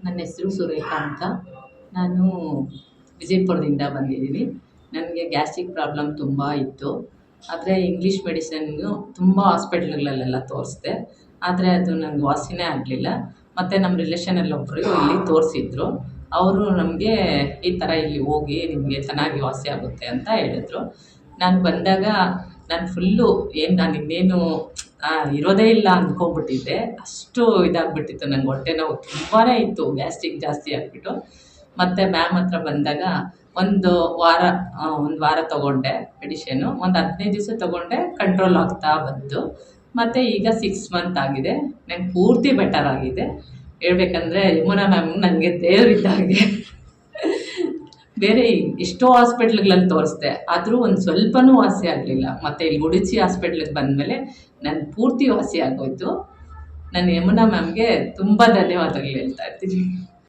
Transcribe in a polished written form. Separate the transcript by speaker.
Speaker 1: ನನ್ನ ಹೆಸರು ಸುರೇಖಾ ಅಂತ. ನಾನು ವಿಜಯಪುರದಿಂದ ಬಂದಿದ್ದೀನಿ. ನನಗೆ ಗ್ಯಾಸ್ಟ್ರಿಕ್ ಪ್ರಾಬ್ಲಮ್ ತುಂಬ ಇತ್ತು. ಆದರೆ ಇಂಗ್ಲೀಷ್ ಮೆಡಿಸನ್ನು ತುಂಬ ಹಾಸ್ಪಿಟ್ಲ್ಗಳಲ್ಲೆಲ್ಲ ತೋರಿಸಿದೆ. ಆದರೆ ಅದು ನನಗೆ ವಾಸಿನೇ ಆಗಲಿಲ್ಲ. ಮತ್ತು ನಮ್ಮ ರಿಲೇಷನಲ್ಲಿ ಒಬ್ಬರು ಇಲ್ಲಿ ತೋರಿಸಿದ್ರು. ಅವರು ನಮಗೆ ಈ ಥರ ಇಲ್ಲಿ ಹೋಗಿ ನಿಮಗೆ ಚೆನ್ನಾಗಿ ವಾಸಿ ಆಗುತ್ತೆ ಅಂತ ಹೇಳಿದ್ರು. ನಾನು ಬಂದಾಗ ನಾನು ಫುಲ್ಲು ನಾನು ಇನ್ನೇನು ಇರೋದೇ ಇಲ್ಲ ಅಂದ್ಕೊಂಡ್ಬಿಟ್ಟಿದ್ದೆ. ಅಷ್ಟು ಇದಾಗ್ಬಿಟ್ಟಿತ್ತು, ನಂಗೆ ಹೊಟ್ಟೆ ನೋವು ತುಂಬಾ ಇತ್ತು, ಗ್ಯಾಸ್ಟ್ರಿಕ್ ಜಾಸ್ತಿ ಆಗಿಬಿಟ್ಟು. ಮತ್ತು ಮ್ಯಾಮ್ ಹತ್ರ ಬಂದಾಗ ಒಂದು ವಾರ ತೊಗೊಂಡೆ ಮೆಡಿಷನು. ಒಂದು 15 ದಿವಸ ತೊಗೊಂಡೆ, ಕಂಟ್ರೋಲ್ ಆಗ್ತಾ ಬಂತು. ಮತ್ತು ಈಗ 6 ಮಂತ್ ಆಗಿದೆ, ನಂಗೆ ಪೂರ್ತಿ ಬೆಟರ್ ಆಗಿದೆ. ಹೇಳ್ಬೇಕಂದ್ರೆ ಯಮುನಾ ಮ್ಯಾಮ್ ನನಗೆ ದೇವರಿದ್ದಾಗೆ. ಬೇರೆ ಎಷ್ಟೋ ಹಾಸ್ಪಿಟ್ಲ್ಗಳಲ್ಲಿ ತೋರಿಸ್ದೆ, ಆದರೂ ಒಂದು ಸ್ವಲ್ಪನೂ ವಾಸಿ ಆಗಲಿಲ್ಲ. ಮತ್ತು ಇಲ್ಲಿ ಉಡುಚಿ ಹಾಸ್ಪಿಟ್ಲಿಗೆ ಬಂದಮೇಲೆ ನಾನು ಪೂರ್ತಿ ವಾಸಿ ಆಗೋಯ್ತು. ನಾನು ಯಮುನಾ ಮ್ಯಾಮ್ಗೆ ತುಂಬ ಧನ್ಯವಾದಗಳು ಹೇಳ್ತಾ ಇರ್ತೀನಿ.